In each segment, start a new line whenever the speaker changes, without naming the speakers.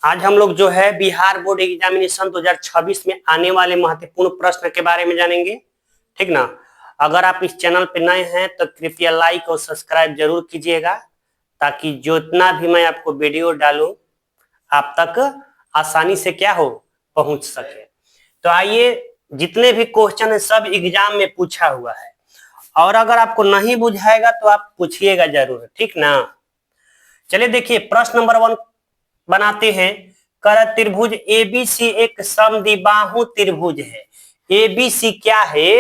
आज हम लोग जो है बिहार बोर्ड एग्जामिनेशन 2026 में आने वाले महत्वपूर्ण प्रश्न के बारे में जानेंगे। ठीक ना। अगर आप इस चैनल पर नए हैं तो कृपया लाइक और सब्सक्राइब जरूर कीजिएगा, ताकि जितना भी मैं आपको वीडियो डालूं आप तक आसानी से क्या हो पहुंच सके। तो आइए, जितने भी क्वेश्चन है सब एग्जाम में पूछा हुआ है, और अगर आपको नहीं बुझाएगा तो आप पूछिएगा जरूर। ठीक ना। चलिए देखिए, प्रश्न नंबर 1 बनाते हैं। कर त्रिभुज एबीसी एक समद्विबाहु त्रिभुज है। एबीसी क्या है?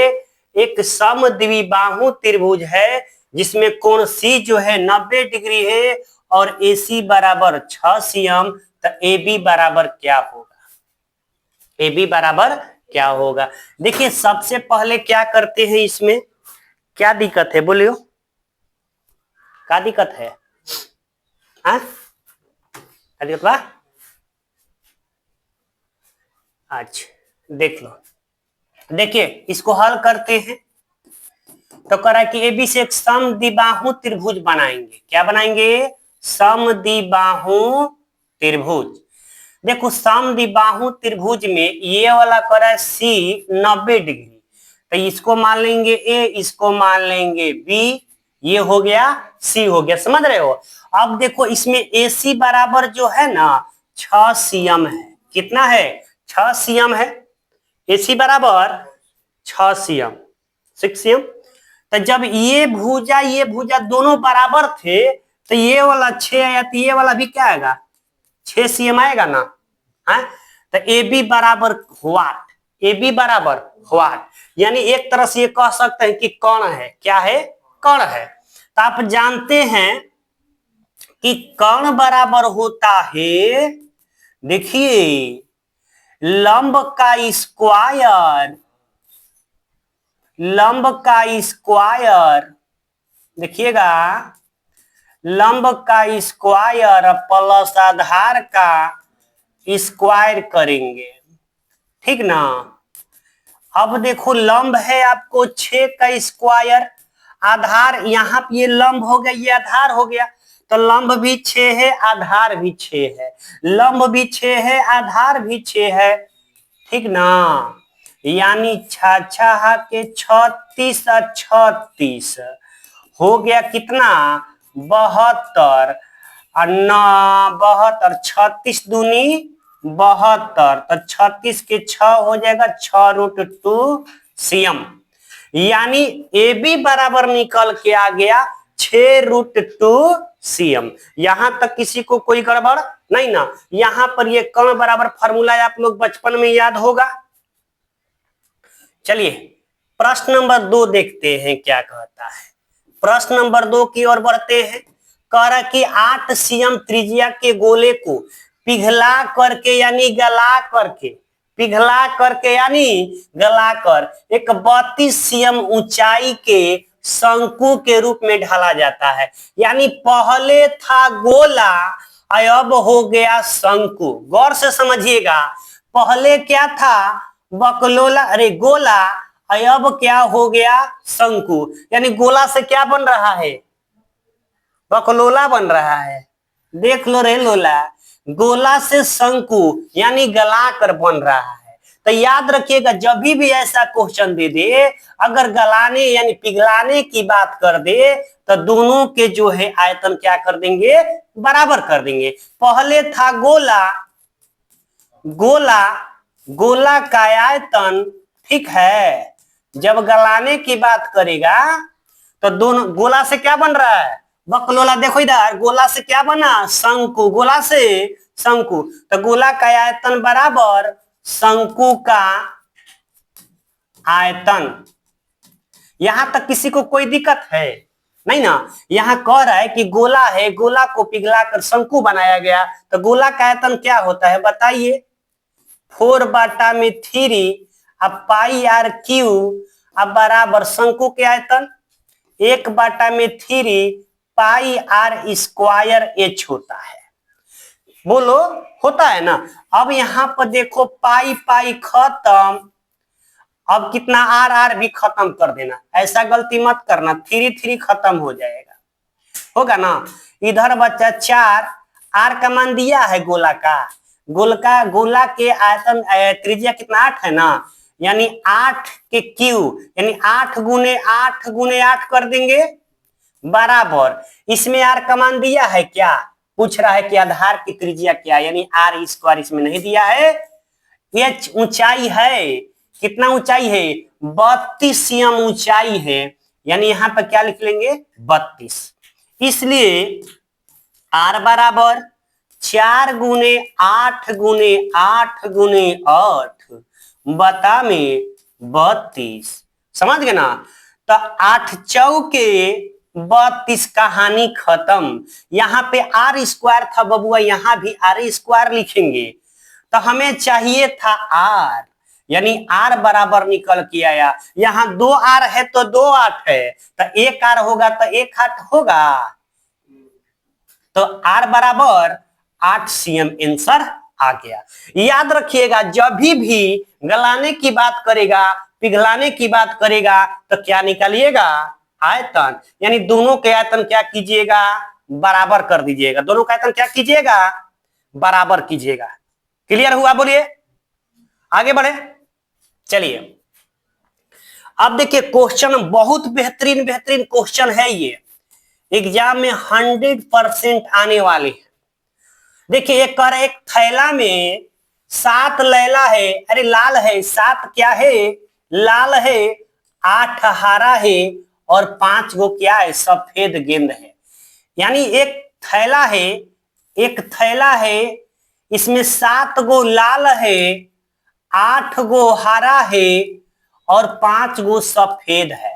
एक समद्विबाहु त्रिभुज है जिसमें कोण सी जो है 90 डिग्री है और एसी बराबर 6 सीएम। तो एबी बराबर क्या होगा? एबी बराबर क्या होगा? देखिए, सबसे पहले क्या करते हैं, इसमें क्या दिक्कत है बोलियो? क्या दिक्कत है? हाँ, क्या दिक्कत बा? अच्छा देख लो, देखिए इसको हल करते हैं। तो करा कि एबी से एक समद्विबाहु त्रिभुज बनाएंगे। क्या बनाएंगे? समद्विबाहु त्रिभुज। देखो, समद्विबाहु त्रिभुज में ये वाला करा सी 90 डिग्री, तो इसको मान लेंगे ए, इसको मान लेंगे बी, ये हो गया सी हो गया। समझ रहे हो? अब देखो, इसमें ए सी बराबर जो है ना 6 सीएम है। कितना है? 6 सीएम है। एसी बराबर 6 सीएम, 6 सीएम। तो जब ये भुजा दोनों बराबर थे तो ये वाला 6 आया तो ये वाला भी क्या आएगा? 6 सीएम आएगा ना। है? तो ए बी बराबर व्हाट? ए बी बराबर व्हाट? यानी एक तरह से ये कह सकते हैं कि कर्ण है। क्या है? कर्ण है। तो आप जानते हैं कि कर्ण बराबर होता है, देखिए, लंब का स्क्वायर। लंब का स्क्वायर, देखिएगा, लंब का स्क्वायर प्लस आधार का स्क्वायर करेंगे। ठीक ना। अब देखो, लंब है आपको 6 का स्क्वायर, आधार यहाँ पे ये लंब हो गया, ये आधार हो गया, तो लंब भी 6 है, आधार भी 6 है। लंब भी 6 है, आधार भी 6 है। ठीक ना। यानी 6 के 36 और 36 हो गया कितना? 72 और 72, 36 दूनी 72, तो 36 के 6 हो जाएगा 6√2 सीएम। यानी ए बी बराबर निकल के आ गया 6√2 सीएम। यहां तक किसी को कोई गड़बड़ नहीं ना। यहां पर ये कर्ण बराबर फॉर्मूला आप लोग बचपन में याद होगा। चलिए प्रश्न नंबर 2 देखते हैं क्या कहता है। प्रश्न नंबर 2 की ओर बढ़ते हैं। कह रहा कि 8 सीएम त्रिज्या के गोले को पिघला करके यानी गला करके, पिघला करके यानी गलाकर एक 32 सीएम ऊंचाई के शंकु के रूप में ढाला जाता है। यानी पहले था गोला, अब हो गया शंकु। गौर से समझिएगा, पहले क्या था? बकलोला, अरे गोला, अब क्या हो गया? शंकु। यानी गोला से क्या बन रहा है? बकलोला बन रहा है। देख लो रे लोला, गोला से शंकु यानी गलाकर बन रहा है। तो याद रखिएगा, जब भी ऐसा क्वेश्चन दे दे, अगर गलाने यानी पिघलाने की बात कर दे, तो दोनों के जो है आयतन क्या कर देंगे? बराबर कर देंगे। पहले था गोला, गोला, गोला का आयतन, ठीक है, जब गलाने की बात करेगा तो दोनों, गोला से क्या बन रहा है? बकलोला। देखो इधर, गोला से क्या बना? शंकु। गोला से शंकु, तो गोला का आयतन बराबर शंकु का आयतन। यहां तक किसी को कोई दिक्कत है नहीं ना। यहां कह रहा है कि गोला है, गोला को पिघलाकर शंकु बनाया गया, तो गोला का आयतन क्या होता है बताइए? 4/3 अब पाई आर क्यू अब बराबर शंकु के आयतन 1/3 पाई आर स्क्वायर एच होता है। बोलो, होता है ना। अब यहां पर देखो, पाई पाई खत्म, अब कितना? आर आर भी खत्म कर देना। ऐसा गलती मत करना, 3 खत्म हो जाएगा, होगा ना। इधर बच्चा 4, आर का मान दिया है गोला का, गोला के आयतन त्रिज्या कितना 8 है ना, यानी 8 के क्यू यानी 8 × 8 कर देंगे बराबर, इसमें आर का मान दिया है क्या, पूछ रहा है कि आधार की त्रिज्या क्या, यानी r², इसमें नहीं दिया है। h ऊंचाई है, कितना ऊंचाई है, 32 cm ऊंचाई है, यानी यहां पर क्या लिख लेंगे 32। इसलिए r बराबर 4 × 8 × 8 बता में 32, समझ गए ना। तो 8 चौके 32, कहानी खत्म। यहां पे r² था बबुआ, यहां भी r² लिखेंगे। तो हमें चाहिए था r, यानी r बराबर निकल के आया। यहां 2 r है तो 2 8 है, तो 1 r होगा तो 1 8 होगा, तो r बराबर 8 cm आंसर आ गया। याद रखिएगा, जब भी गलाने की बात करेगा, पिघलाने की बात करेगा, तो क्या निकालिएगा, आयतन, यानी दोनों के आयतन क्या कीजिएगा, बराबर कर दीजिएगा। दोनों का आयतन क्या कीजिएगा, बराबर कीजिएगा। क्लियर हुआ, बोलिए आगे बढ़े। चलिए अब देखिए क्वेश्चन, बहुत बेहतरीन क्वेश्चन है ये, एग्जाम में 100% आने वाले हैं। देखिए एक कह रहे, एक थैला में 7 लैला है, अरे लाल है, 7 क्या है, लाल है, 8 हरा है और 5 गो क्या है, सफेद गेंद है। यानी एक थैला है, इसमें 7 गो लाल है, 8 गो हरा है और 5 गो सफेद है।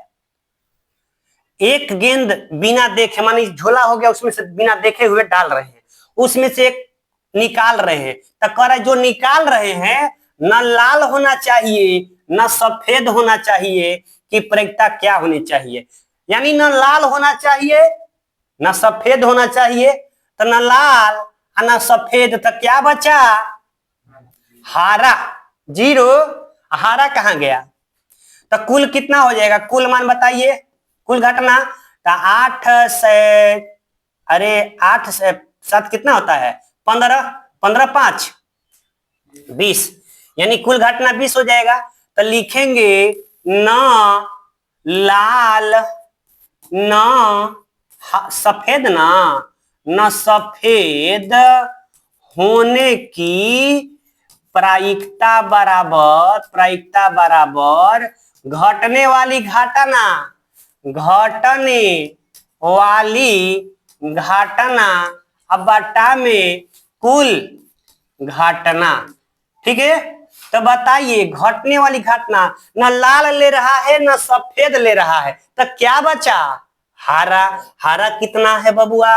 एक गेंद बिना देखे, मानी झोला हो गया, उसमें से बिना देखे हुए डाल रहे हैं, उसमें से एक निकाल रहे हैं। तो कह रहे जो निकाल रहे हैं न लाल होना चाहिए न सफेद होना चाहिए, कि प्रायिकता क्या होनी चाहिए, यानी न लाल होना चाहिए न सफेद होना चाहिए, तो न लाल और न सफेद, तो क्या बचा, हरा। 0, हरा कहां गया, तो कुल कितना हो जाएगा, कुल मान बताइए, कुल घटना। तो 8 से, अरे 8 से 7 कितना होता है, 15, 15 5 20, यानी कुल घटना 20 हो जाएगा। तो लिखेंगे न लाल न सफेद, न सफेद होने की प्रायिकता बराबर घटने वाली घटना, अब बटा में कुल घटना। ठीक है, तो बताइए घटने वाली घटना, न लाल ले रहा है न सफेद ले रहा है, तो क्या बचा, हरा। हरा कितना है बबुआ,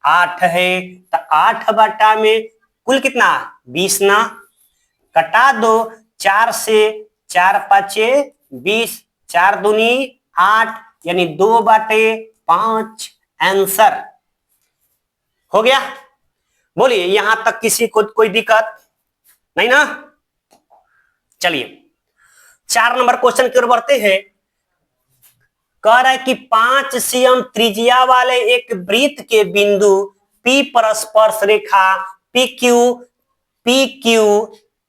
8 है, तो 8 बटा में कुल कितना, 20 ना, कटा दो, 4 से 4 5 20, 4 दूनी 8, यानी 2/5 आंसर हो गया। बोलिए यहां तक किसी को कोई दिक्कत नहीं ना। चलिए 4 नंबर क्वेश्चन की ओर बढ़ते हैं। कह रहा है कि 5 cm त्रिज्या वाले एक वृत्त के बिंदु P पर स्पर्श रेखा PQ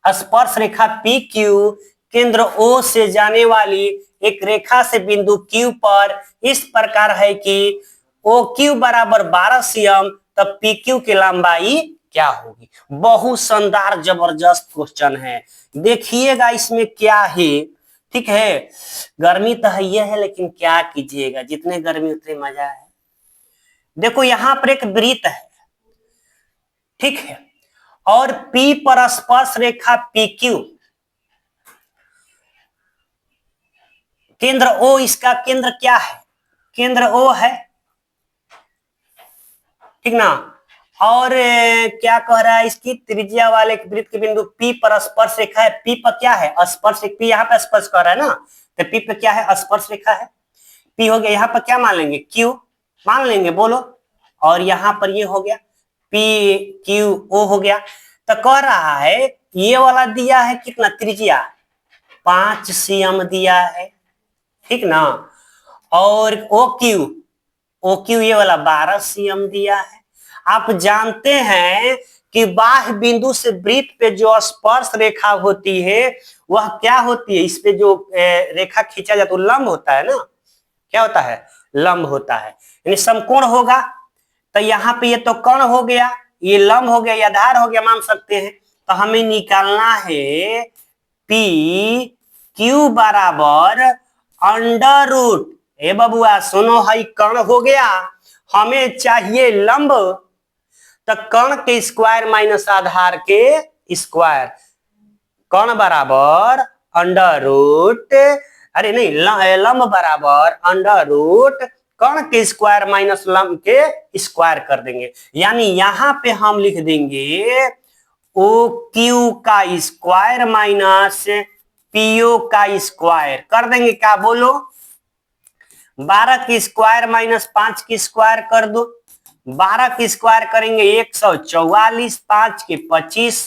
स्पर्श रेखा PQ केंद्र O से जाने वाली एक रेखा से बिंदु Q पर इस प्रकार है कि OQ बराबर 12 cm, तब PQ की लंबाई क्या होगी। बहुत शानदार जबरदस्त क्वेश्चन है, देखिएगा इसमें क्या है। ठीक है, गर्मी तो है ये है, लेकिन क्या कीजिएगा, जितने गर्मी उतने मजा है। देखो यहां पर एक वृत्त है, ठीक है, और P पर स्पर्श रेखा PQ, केंद्र O, इसका केंद्र क्या है, केंद्र O है, ठीक ना। और क्या कह रहा है, इसकी त्रिज्या वाले वृत्त के बिंदु P पर स्पर्श रेखा है। P पर क्या है, स्पर्श, P यहाँ पे स्पर्श कर रहा है ना, तो P पे क्या है, स्पर्श रेखा है। P हो गया, यहाँ पर क्या मान लेंगे, Q मान लेंगे, बोलो। और यहाँ पर ये हो गया PQO हो गया। तो कह रहा है ये वाला दिया है कितना, त्रिज्या 5 cm दिया है, ठीक ना। और OQ ये वाला 12 cm दिया है। आप जानते हैं कि बाह्य बिंदु से वृत्त पे जो स्पर्श रेखा होती है वह क्या होती है, इस पे जो रेखा खींचा जाता है लंब होता है ना, क्या होता है, लंब होता है, यानी समकोण होगा। तो यहाँ पे ये तो कर्ण हो गया, ये लंब हो गया, ये आधार हो गया मान सकते हैं। तो हमें निकालना है पी क्यू बराबर अंडर रूट, ए बबुआ सुनो, हाई कर्ण हो गया, हमें चाहिए लंब, तो कर्ण के स्क्वायर माइनस आधार के स्क्वायर, कर्ण बराबर अंडर रूट, अरे नहीं लंब बराबर अंडर रूट कर्ण के स्क्वायर माइनस लंब के स्क्वायर कर देंगे, यानी यहां पे हम लिख देंगे ओ क्यू का स्क्वायर माइनस पीओ का स्क्वायर कर देंगे, क्या बोलो, 12 की स्क्वायर माइनस 5 की स्क्वायर कर दो, 12 की स्क्वायर करेंगे 144, 5 के 25,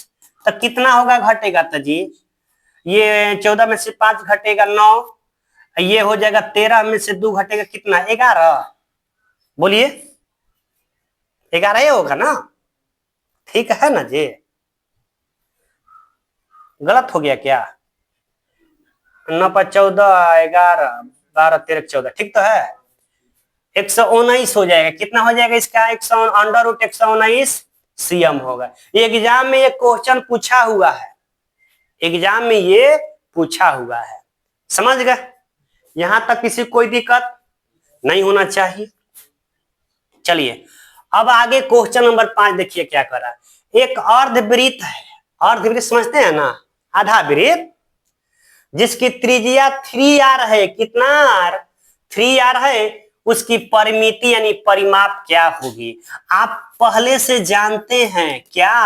तो कितना होगा घटेगा, तो जी ये 14 में से 5 घटेगा 9, ये हो जाएगा 13 में से 2 घटेगा कितना 11, बोलिए 11 होगा ना, ठीक है ना जी, गलत हो गया क्या, 9 पर 14 11 12 13 14 ठीक तो है, 119 हो जाएगा, कितना हो जाएगा इसका, 100 अंडर रूट 119 सीएम होगा। एग्जाम में ये क्वेश्चन पूछा हुआ है, एग्जाम में ये पूछा हुआ है, समझ गए, यहां तक किसी कोई दिक्कत नहीं होना चाहिए। चलिए अब आगे क्वेश्चन नंबर 5 देखिए क्या कर रहा है, एक अर्धवृत्त है, अर्धवृत्त समझते हैं ना, आधा वृत्त जिसकी त्रिज्या 3r है, कितना r, 3r है, उसकी परिमिति यानी परिमाप क्या होगी, आप पहले से जानते हैं क्या,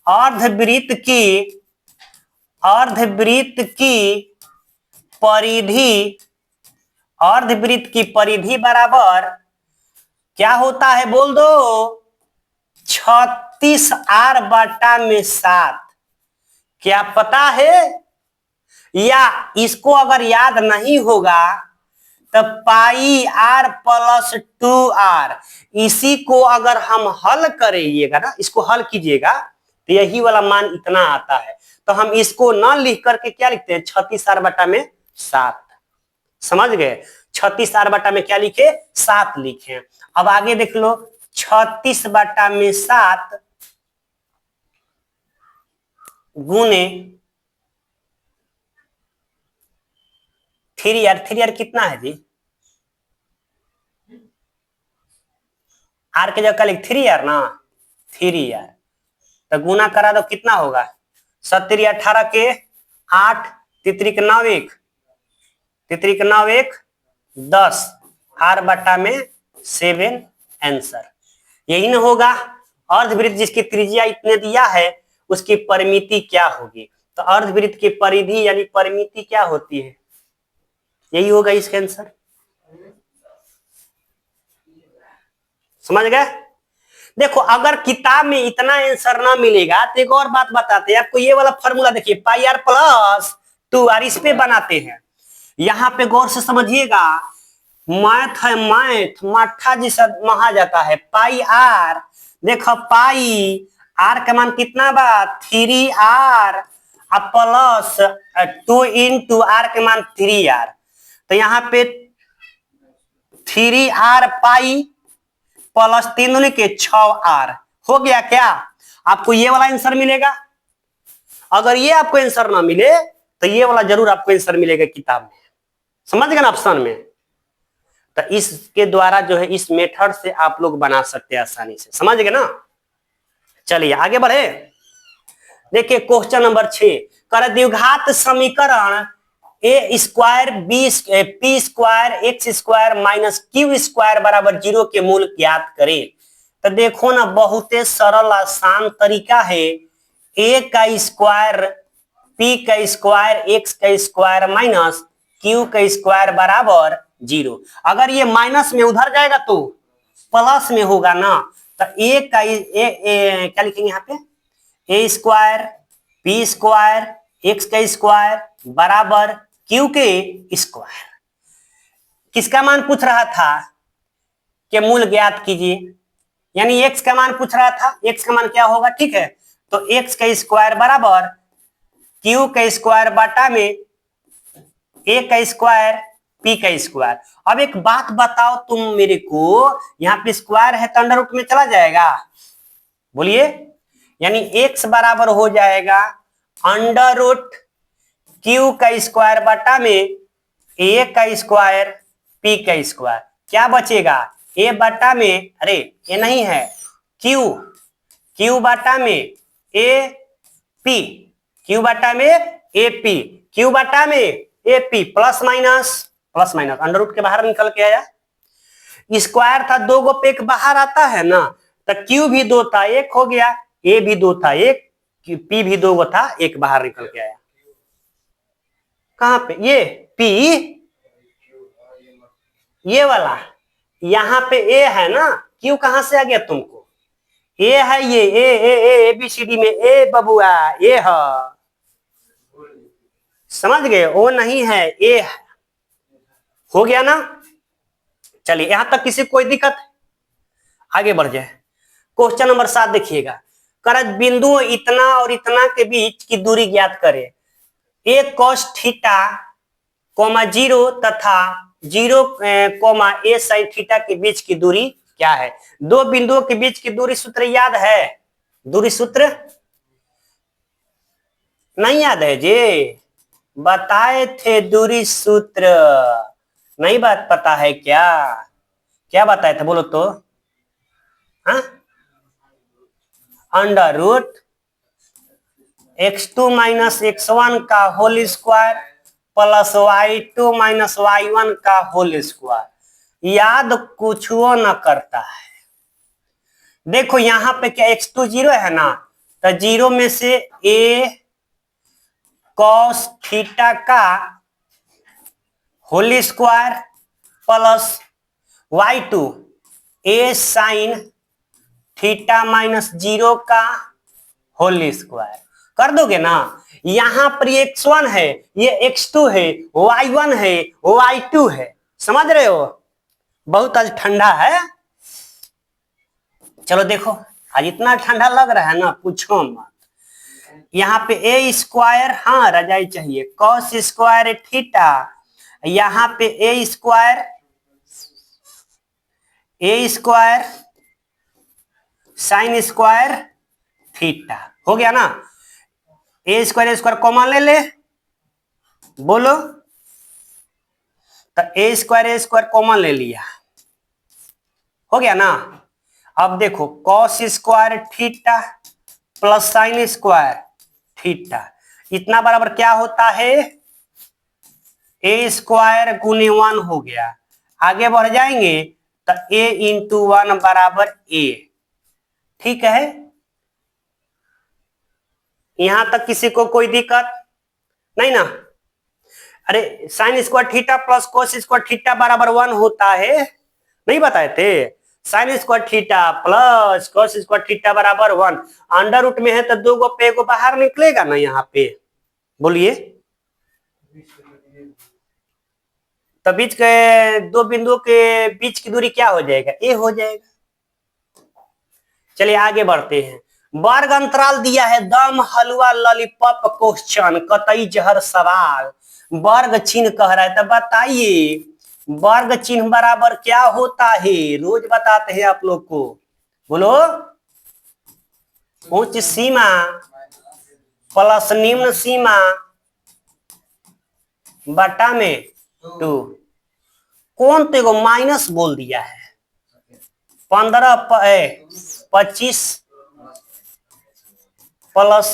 अर्धवृत्त की परिधि, अर्धवृत्त की परिधि बराबर क्या होता है बोल दो, 36r बटा में 7, क्या पता है, या इसको अगर याद नहीं होगा तो पाई r प्लस 2r, इसी को अगर हम हल करिएगा ना, इसको हल कीजिएगा तो यही वाला मान इतना आता है, तो हम इसको न लिख करके क्या लिखते हैं 36r बटा में 7, समझ गए, 36r बटा में क्या लिखे 7 लिखे। अब आगे देख लो 36 बटा में 7 गुने 3r, 3r कितना है जी, r के जगह लिख 3r ना, 3r, तो गुना करा दो कितना होगा, 70 18 के 8, तितरी के 9 1, तितरी के 9 1 10, r बटा में 7 आंसर, यही ना होगा, अर्धवृत्त जिसकी त्रिज्या इतने दिया है उसकी परिमिति क्या होगी, तो अर्धवृत्त की परिधि यानी परिमिति क्या होती है, यही होगा इसका आंसर, समझ गए। देखो अगर किताब में इतना आंसर ना मिलेगा तो एक और बात बताते हैं आपको, ये वाला फॉर्मूला देखिए पाई आर प्लस 2r, इस पे बनाते हैं, यहां पे गौर से समझिएगा, मैथ है, मैथ मट्ठा जिसे महा जाता है, पाई आर, देखो पाई आर का मान कितना बा 3r प्लस 2 इंटू आर के मान 3r, तो यहाँ पे 3r पाई प्लस 3 दूनी के 6r हो गया, क्या आपको ये वाला आंसर मिलेगा, अगर ये आपको आंसर ना मिले तो ये वाला जरूर आपको आंसर मिलेगा किताब में, समझ गए ना ऑप्शन में, तो इसके द्वारा जो है इस मेथड से आप लोग बना सकते हैं आसानी से, समझ गए ना। चलिए आगे बढ़े, देखिए क्वेश्चन नंबर 6, कर द्विघात समीकरण a square b p square x square minus q square बराबर 0 के मूल ज्ञात करें, तो देखो ना बहुत सरल आसान तरीका है, ए का स्क्वायर पी का स्क्वायर एक्स का स्क्वायर माइनस क्यू का स्क्वायर बराबर 0, अगर ये माइनस में उधर जाएगा तो प्लस में होगा ना, तो ए का क्या लिखेंगे यहाँ पे, ए स्क्वायर पी स्क्वायर एक्स का स्क्वायर बराबर क्यू के स्क्वायर, किसका मान पूछ रहा था कि मूल ज्ञात कीजिए, यानी x का मान पूछ रहा था, x का मान क्या होगा, ठीक है। तो x का स्क्वायर बराबर q का स्क्वायर बटा में a का स्क्वायर p का स्क्वायर। अब एक बात बताओ तुम मेरे को, यहाँ पे स्क्वायर है तो अंडर रूट में चला जाएगा, बोलिए। यानी x बराबर हो जाएगा अंडर रूट q का स्क्वायर बटा में a का स्क्वायर p का स्क्वायर। क्या बचेगा, a बटा में, अरे ये नहीं है, q बटा में a p, q बटा में a p, q बटा में a p, plus minus under root के बाहर निकल के आया। स्क्वायर था, दो गो पे एक बाहर आता है ना, तो q भी दो था एक हो गया, a भी दो था एक, p भी दो गो था एक बाहर निकल के आया। कहां पे ये p, ये वाला, यहाँ पे a है ना, q कहां से आ गया तुमको, a है ये, ए बी सी डी में a बबुआ a है, समझ गए, ओ नहीं है a है, हो गया ना। चलिए यहां तक किसी कोई दिक्कत है, आगे बढ़ जाए। क्वेश्चन नंबर 7 देखिएगा, कर बिंदुओं इतना और इतना के बीच की दूरी ज्ञात करें। a cos थीटा, 0 तथा 0, a sin थीटा के बीच की दूरी क्या है। दो बिंदुओं के बीच की दूरी सूत्र याद है, दूरी सूत्र नहीं याद है जी, बताए थे दूरी सूत्र, नहीं बात पता है क्या, क्या बताए थे बोलो तो, हाँ, under root x2 minus x1 का whole square plus y2 minus y1 का होल स्क्वायर। याद कुछ वो न करता है। देखो यहां पे क्या x2 0 है ना, तो 0 में से a cos थीटा का whole square plus y2 a sin theta minus 0 का होल स्क्वायर कर दोगे ना। यहां पर x1 है, ये x2 है, y1 है, y2 है, समझ रहे हो। बहुत आज ठंडा है, चलो देखो आज इतना ठंडा लग रहा है ना, पूछो मत। यहाँ पे a स्क्वायर, हाँ रजाई चाहिए, cos स्क्वायर थीटा, यहाँ पे a square sine square theta, हो गया ना। ए स्क्वायर कॉमन ले ले, बोलो, तो ए स्क्वायर कॉमन ले लिया, हो गया ना। अब देखो cos square theta plus sine square theta, इतना बराबर क्या होता है, ए स्क्वायर गुने 1 हो गया। आगे बढ़ जाएंगे तो a इंटू 1 बराबर a, ठीक है। यहां तक किसी को कोई दिक्कत नहीं ना। अरे sine square theta plus cos square theta बराबर 1 होता है, नहीं बताए थे, sine square theta plus cos square theta बराबर 1, अंडर रूट में है तो दो गो पे को बाहर निकलेगा ना यहाँ पे, बोलिए। तो बीच के दो बिंदुओं के बीच की दूरी क्या हो जाएगा, ए हो जाएगा। चलिए आगे बढ़ते हैं। वर्ग अंतराल दिया है, दम हलवा लॉलीपॉप क्वेश्चन, कतई जहर सवाल, वर्ग चिन्ह कह रहा है, तो बताइए वर्ग चिन्ह बराबर क्या होता है, रोज बताते हैं आप लोग को, बोलो। उच्च सीमा प्लस निम्न सीमा बटा में 2, कौन तो एगो माइनस बोल दिया है, 15 25 प्लस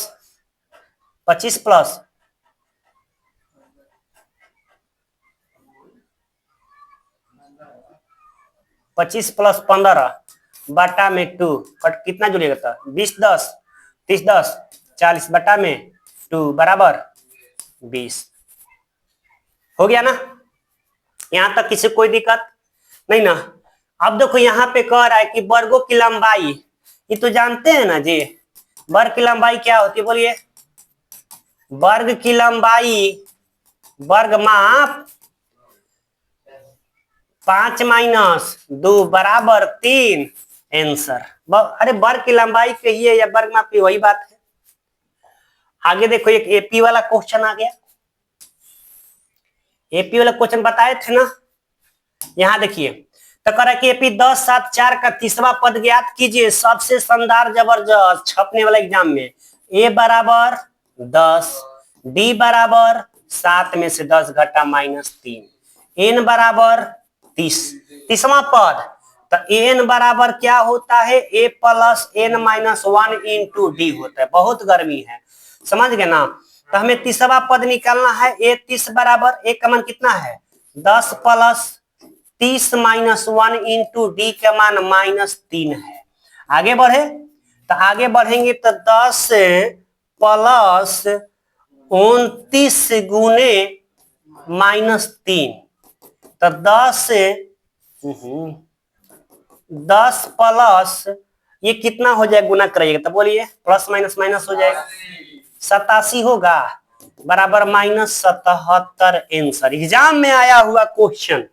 25 प्लस 25 प्लस 15 बटा में 2, कट कितना जुड़ेगा था, 20 10 30 10 40 बटा में 2 बराबर 20, हो गया ना। यहां तक किसी कोई दिक्कत नहीं ना। अब देखो यहाँ पे कह रहा है कि वर्गों की लंबाई, ये तो जानते हैं ना जी, वर्ग की लंबाई क्या होती है, बोलिए। वर्ग की लंबाई, वर्ग माप 5 माइनस 2 बराबर 3, आंसर। अरे वर्ग की लंबाई कहिए या वर्ग मापिए वही बात है। आगे देखो एक एपी वाला क्वेश्चन आ गया। एपी वाला क्वेश्चन बताए थे ना, यहां देखिए तो कह रहा है कि एपी 10 7 4 का तीसरा पद ज्ञात कीजिए सबसे शानदार जबरदस्त छपने वाला एग्जाम में। ए बराबर 10, डी बराबर 7 में से 10 घटा -3, एन बराबर 30, तीसरा पद तो एन बराबर क्या होता है, a plus n minus 1 into d होता है। बहुत गर्मी है, समझ गए ना। तो हमें तीसरा पद निकालना है। ए 30 बराबर ए का मान कितना है 10 प्लस 30 माइनस 1 इंटू डी का मान -3 है। आगे बढ़े तो आगे बढ़ेंगे तो 10 प्लस 29 गुने -3 तो 10 प्लस ये कितना हो जाएगा, गुना करिएगा तो बोलिए प्लस माइनस माइनस हो जाएगा 87 होगा बराबर -77 आंसर। एग्जाम में आया हुआ क्वेश्चन,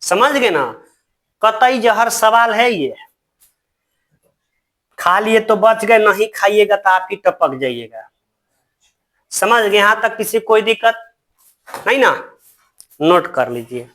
समझ गए ना। कतई जहर सवाल है ये, खा लिए तो बच गए, नहीं खाइएगा तो आप ही टपक जाइएगा। समझ गए, यहां तक किसी कोई दिक्कत नहीं ना, नोट कर लीजिए।